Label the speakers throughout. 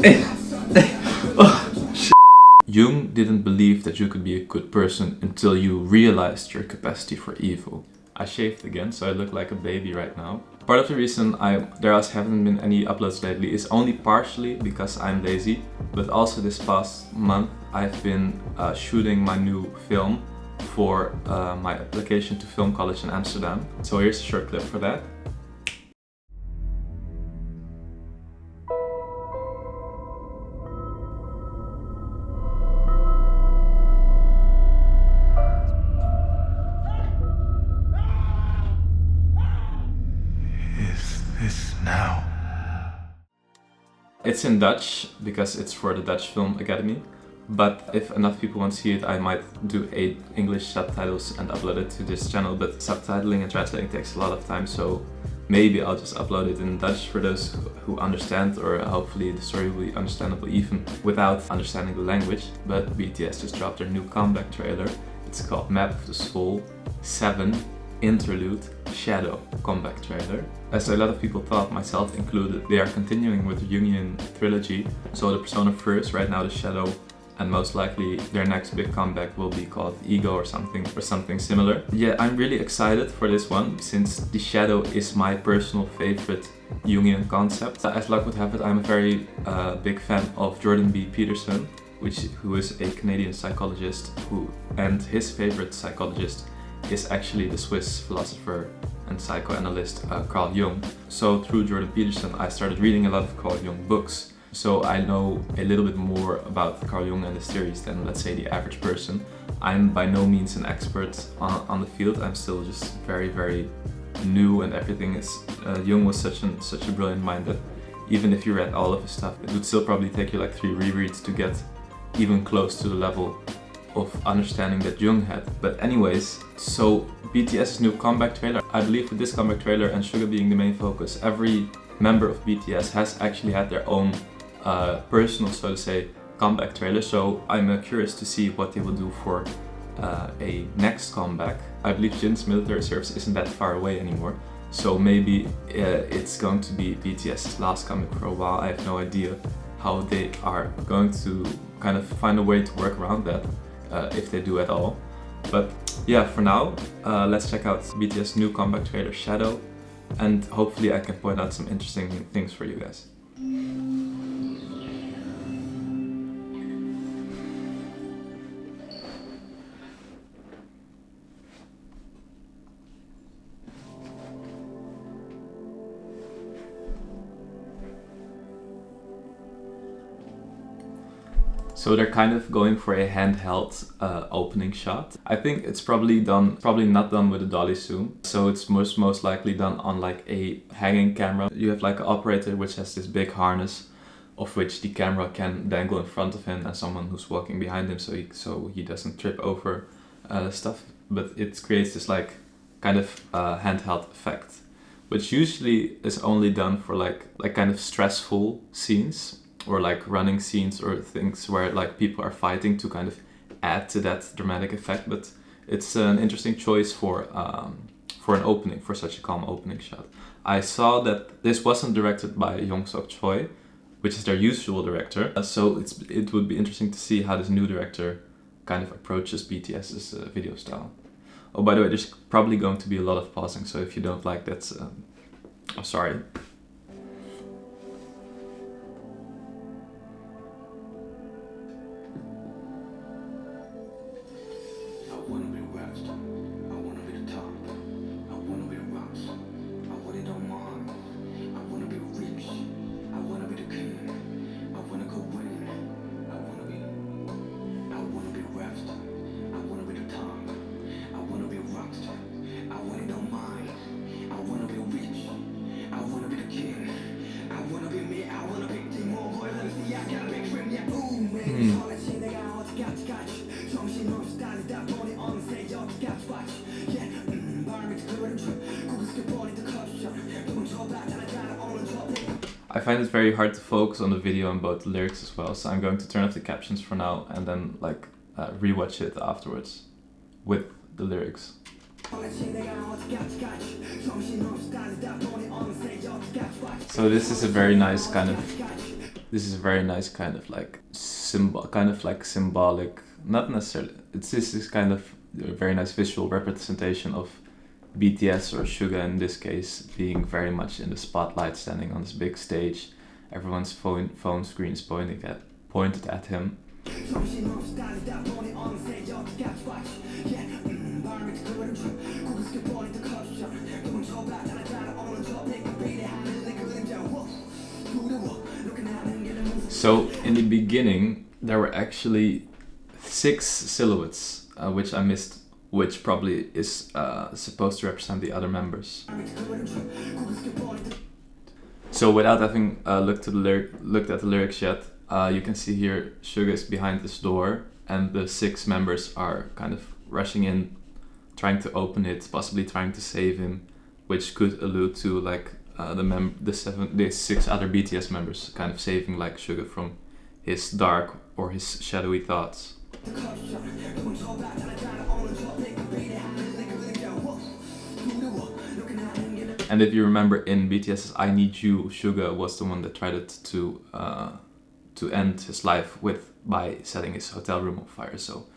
Speaker 1: Oh, shit. Jung didn't believe that you could be a good person until you realized your capacity for evil. I shaved again, so I look like a baby right now. Part of the reason there haven't been any uploads lately is only partially because I'm lazy, but also this past month I've been shooting my new film for my application to film college in Amsterdam. So here's a short clip for that.
Speaker 2: Now.
Speaker 1: It's in Dutch because it's for the Dutch Film Academy, but if enough people want to see it, I might do English subtitles and upload it to this channel, but subtitling and translating takes a lot of time, so maybe I'll just upload it in Dutch for those who understand, or hopefully the story will be understandable even without understanding the language. But BTS just dropped their new comeback trailer. It's called Map of the Soul 7 Interlude Shadow comeback trailer. As a lot of people thought, myself included, they are continuing with the Jungian trilogy. So the persona first, right now the Shadow, and most likely their next big comeback will be called Ego or something similar. Yeah, I'm really excited for this one since the Shadow is my personal favorite Jungian concept. As luck would have it, I'm a very big fan of Jordan B. Peterson, who is a Canadian psychologist and his favorite psychologist is actually the Swiss philosopher and psychoanalyst Carl Jung. So through Jordan Peterson I started reading a lot of Carl Jung books. So I know a little bit more about Carl Jung and his theories than, let's say, the average person. I'm by no means an expert on the field. I'm still just very, very new, and everything is... Jung was such a brilliant mind that even if you read all of his stuff, it would still probably take you like 3 rereads to get even close to the level of understanding that Jung had. But anyways, so BTS's new comeback trailer, I believe with this comeback trailer and Suga being the main focus, every member of BTS has actually had their own personal, so to say, comeback trailer. So I'm curious to see what they will do for a next comeback. I believe Jin's military service isn't that far away anymore, so maybe it's going to be BTS's last comeback for a while. I have no idea how they are going to kind of find a way to work around that, if they do at all. But yeah, for now, let's check out BTS' new comeback trailer Shadow, and hopefully I can point out some interesting things for you guys. So they're kind of going for a handheld opening shot. I think it's probably not done with a dolly zoom. So it's most likely done on like a hanging camera. You have like an operator which has this big harness of which the camera can dangle in front of him and someone who's walking behind him, so he doesn't trip over stuff. But it creates this like kind of handheld effect, which usually is only done for like kind of stressful scenes, or like running scenes or things where like people are fighting to kind of add to that dramatic effect. But it's an interesting choice for an opening, for such a calm opening shot. I saw that this wasn't directed by Yong Sok Choi, which is their usual director. So it would be interesting to see how this new director kind of approaches BTS's video style. Oh, by the way, there's probably going to be a lot of pausing, so if you don't like that, I'm sorry. I find it very hard to focus on the video and both the lyrics as well, so I'm going to turn off the captions for now and then like rewatch it afterwards with the lyrics. So this is a very nice kind of This is a very nice kind of like symbolic, not necessarily, this is kind of a very nice visual representation of BTS or Suga in this case being very much in the spotlight, standing on this big stage, everyone's phone screens pointed at him. So in the beginning there were actually 6 silhouettes, which I missed, which probably is supposed to represent the other members. So without having looked at the lyrics yet, you can see here Suga is behind this door and the 6 members are kind of rushing in, trying to open it, possibly trying to save him, which could allude to like the 6 other BTS members kind of saving like Suga from his dark or his shadowy thoughts. And if you remember in BTS's I Need You, Suga was the one that tried to end his life by setting his hotel room on fire. So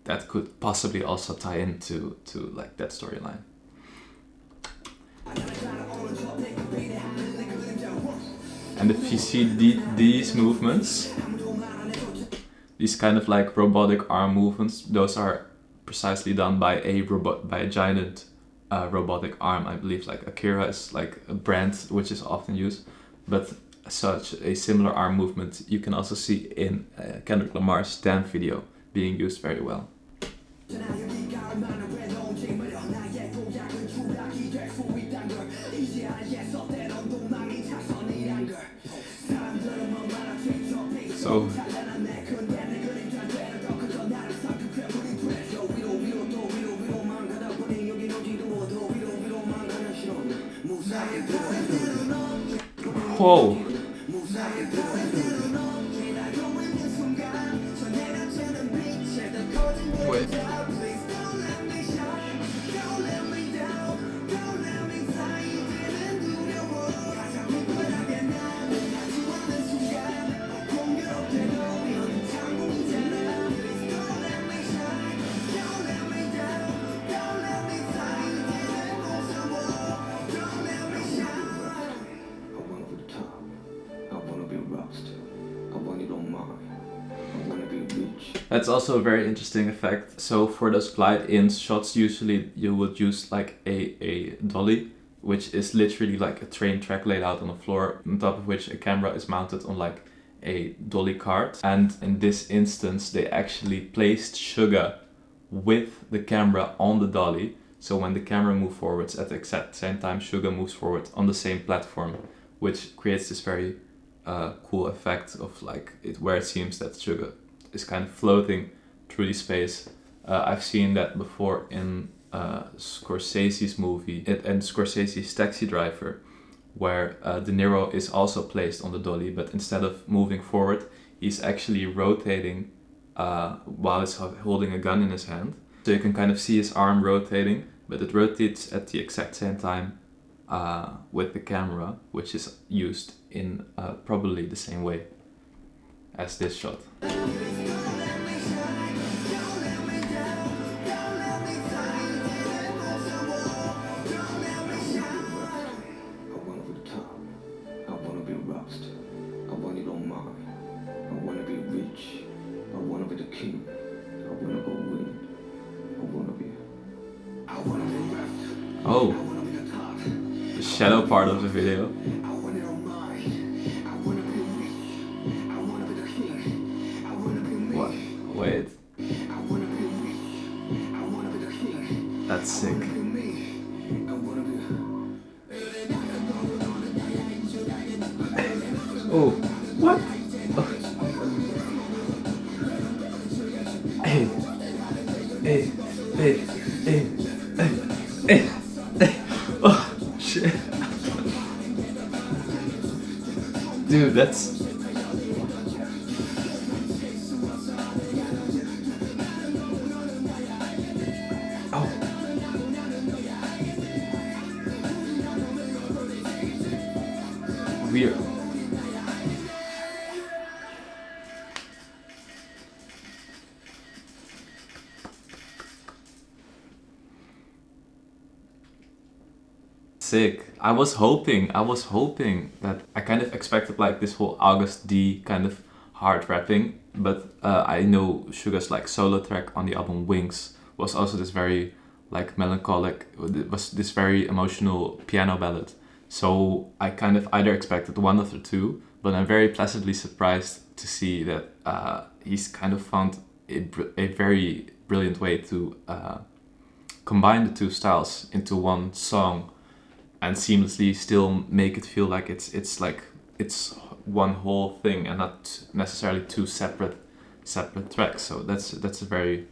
Speaker 1: that could possibly also tie into like that storyline. And if you see these movements, these kind of like robotic arm movements, those are precisely done by a giant robotic arm. I believe like Akira is like a brand which is often used, but such a similar arm movement you can also see in Kendrick Lamar's Damn video being used very well. So whoa. Wait. That's also a very interesting effect. So for those glide-in shots, usually you would use like a dolly, which is literally like a train track laid out on the floor, on top of which a camera is mounted on like a dolly cart. And in this instance, they actually placed Suga with the camera on the dolly. So when the camera moves forwards, at the exact same time, Suga moves forward on the same platform, which creates this very cool effect of like where it seems that Suga is kind of floating through the space. I've seen that before in Scorsese's movie and Scorsese's Taxi Driver, where De Niro is also placed on the dolly, but instead of moving forward, he's actually rotating while he's holding a gun in his hand. So you can kind of see his arm rotating, but it rotates at the exact same time with the camera, which is used in probably the same way as this shot. Oh, the shadow part of the video. What? Wait. That's sick. Oh, what? Oh. Hey, hey, hey, hey, hey, hey. Oh, shit. Dude, that's... Oh. Weird. sick. I was hoping that I kind of expected like this whole August D kind of hard rapping, but I know Suga's like solo track on the album Wings was also this very like melancholic, it was this very emotional piano ballad. So I kind of either expected one of the two, but I'm very pleasantly surprised to see that he's kind of found a very brilliant way to combine the two styles into one song and seamlessly still make it feel like it's one whole thing and not necessarily two separate tracks. So that's a very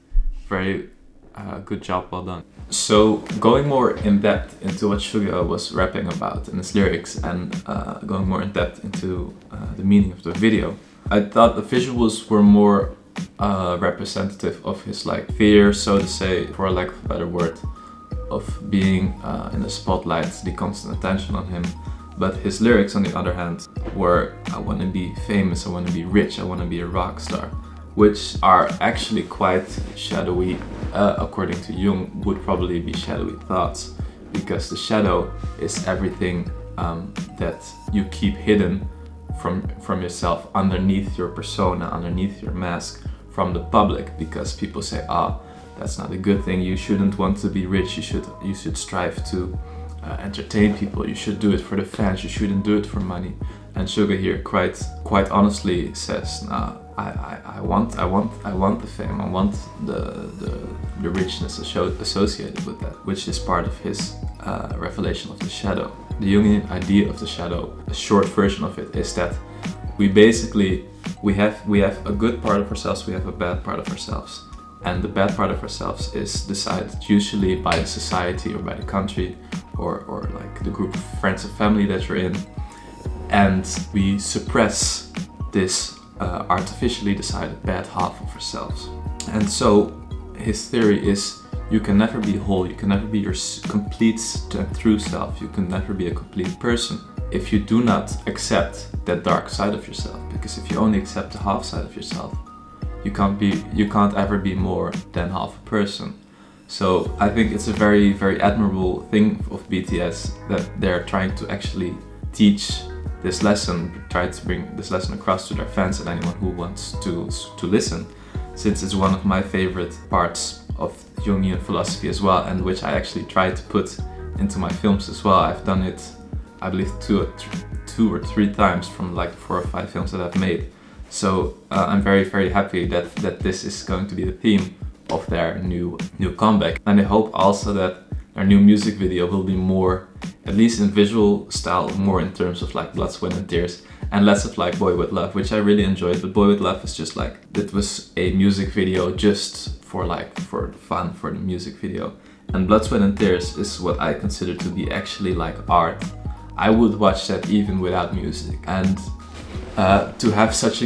Speaker 1: good job, well done. So going more in depth into what Suga was rapping about in his lyrics and going more in depth into the meaning of the video, I thought the visuals were more representative of his like fear, so to say, for lack of a better word, of being in the spotlight, the constant attention on him. But his lyrics, on the other hand, were I want to be famous, I want to be rich, I want to be a rock star, which are actually quite shadowy, according to Jung, would probably be shadowy thoughts, because the shadow is everything that you keep hidden from yourself, underneath your persona, underneath your mask, from the public, because people say, that's not a good thing, you shouldn't want to be rich, you should strive to entertain people, you should do it for the fans, you shouldn't do it for money. And Suga here quite honestly says, I want the fame, I want the richness associated with that, which is part of his revelation of the shadow. The Jungian idea of the shadow, a short version of it, is that we have a good part of ourselves, we have a bad part of ourselves. And the bad part of ourselves is decided usually by the society or by the country or like the group of friends and family that you're in. And we suppress this artificially decided bad half of ourselves. And so his theory is you can never be whole, you can never be your complete true self, you can never be a complete person if you do not accept that dark side of yourself. Because if you only accept the half side of yourself, you can't ever be more than half a person. So I think it's a very admirable thing of BTS that they're trying to actually teach this lesson, try to bring this lesson across to their fans and anyone who wants to listen, since it's one of my favorite parts of Jungian philosophy as well, and which I actually try to put into my films as well. I've done it, I believe, two or three times from like 4 or 5 films that I've made. So I'm very happy that this is going to be the theme of their new comeback, and I hope also that their new music video will be more, at least in visual style, more in terms of like Blood, Sweat and Tears, and less of like Boy With Love, which I really enjoyed. But Boy With Love is just like, it was a music video just for fun, for the music video. And Blood, Sweat and Tears is what I consider to be actually like art. I would watch that even without music. And to have such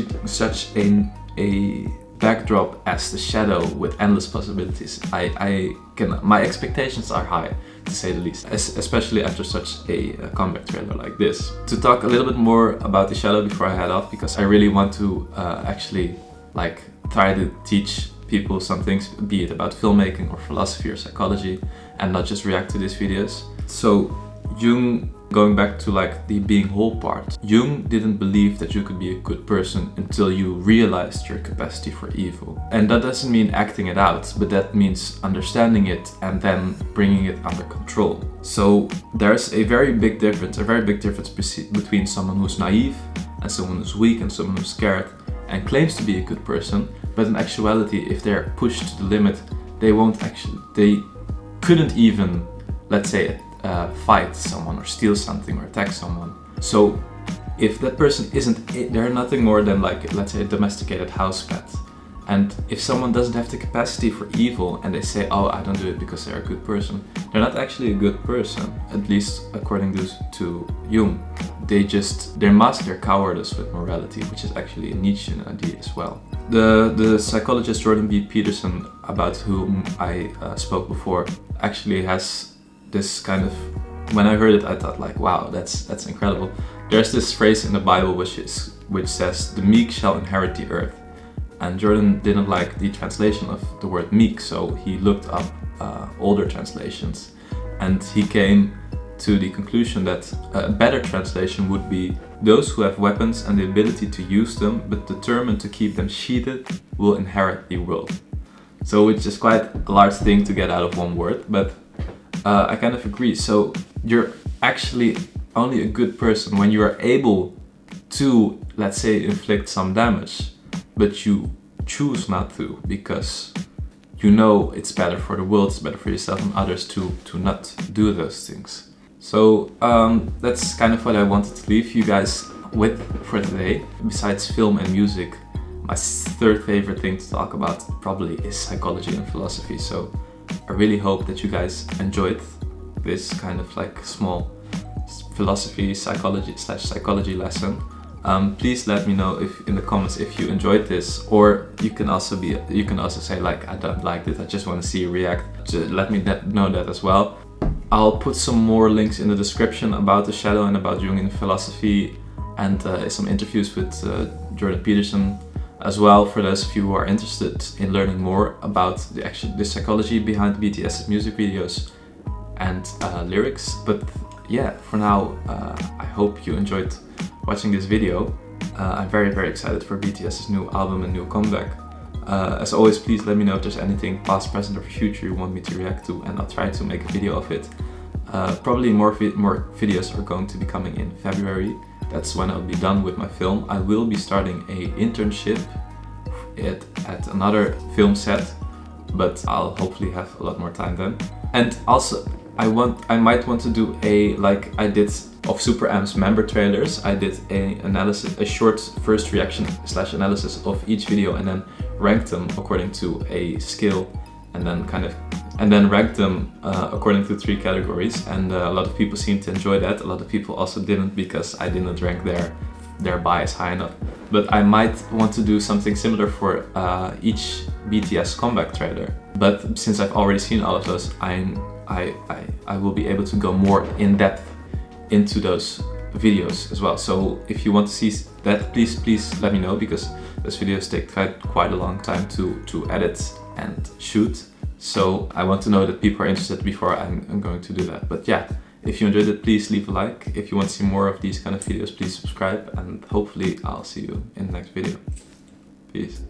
Speaker 1: a backdrop as the shadow with endless possibilities, my expectations are high, to say the least, especially after such a comeback trailer like this. To talk a little bit more about the shadow before I head off, because I really want to actually like try to teach people some things, be it about filmmaking or philosophy or psychology, and not just react to these videos. So Jung, going back to like the being whole part, Jung didn't believe that you could be a good person until you realized your capacity for evil. And that doesn't mean acting it out, but that means understanding it and then bringing it under control. So there's a very big difference between someone who's naive and someone who's weak and someone who's scared and claims to be a good person, but in actuality, if they're pushed to the limit, they couldn't even, let's say, fight someone or steal something or attack someone. So if that person they're nothing more than like, let's say, a domesticated house pet. And if someone doesn't have the capacity for evil and they say, I don't do it because they're a good person, they're not actually a good person, at least according to Jung. They mask their cowardice with morality, which is actually a Nietzschean idea as well. The psychologist Jordan B. Peterson, about whom I spoke before, actually has this kind of, when I heard it, I thought like, wow, that's incredible. There's this phrase in the Bible which says, "The meek shall inherit the earth." And Jordan didn't like the translation of the word meek, so he looked up older translations, and he came to the conclusion that a better translation would be those who have weapons and the ability to use them but determined to keep them sheathed will inherit the world. So which is quite a large thing to get out of one word, but I kind of agree. So you're actually only a good person when you are able to, let's say, inflict some damage, but you choose not to because you know it's better for the world, it's better for yourself and others to not do those things. So that's kind of what I wanted to leave you guys with for today. Besides film and music, my third favorite thing to talk about probably is psychology and philosophy. So I really hope that you guys enjoyed this kind of like small philosophy, psychology lesson. Please let me know if in the comments if you enjoyed this, or you can also say like, I don't like this, I just want to see you react. Just let me know that as well. I'll put some more links in the description about the shadow and about Jungian philosophy, and some interviews with Jordan Peterson as well, for those of you who are interested in learning more about the psychology behind BTS music videos and lyrics. But yeah, for now, I hope you enjoyed watching this video. I'm very, very excited for BTS's new album and new comeback. As always, please let me know if there's anything past, present or future you want me to react to, and I'll try to make a video of it. Probably more videos are going to be coming in February. That's when I'll be done with my film. I will be starting a internship at another film set, but I'll hopefully have a lot more time then. And also, I might want to do like I did of Super Am's member trailers. I did a short first reaction / analysis of each video and then ranked them according to a skill, and then ranked them according to 3 categories. And a lot of people seem to enjoy that. A lot of people also didn't, because I didn't rank their bias high enough. But I might want to do something similar for each BTS comeback trailer. But since I've already seen all of those, I will be able to go more in depth into those videos as well. So if you want to see that, please let me know, because those videos take quite a long time to edit and shoot. So I want to know that people are interested before I'm going to do that. But yeah, if you enjoyed it, please leave a like. If you want to see more of these kind of videos, please subscribe, and hopefully I'll see you in the next video. Peace.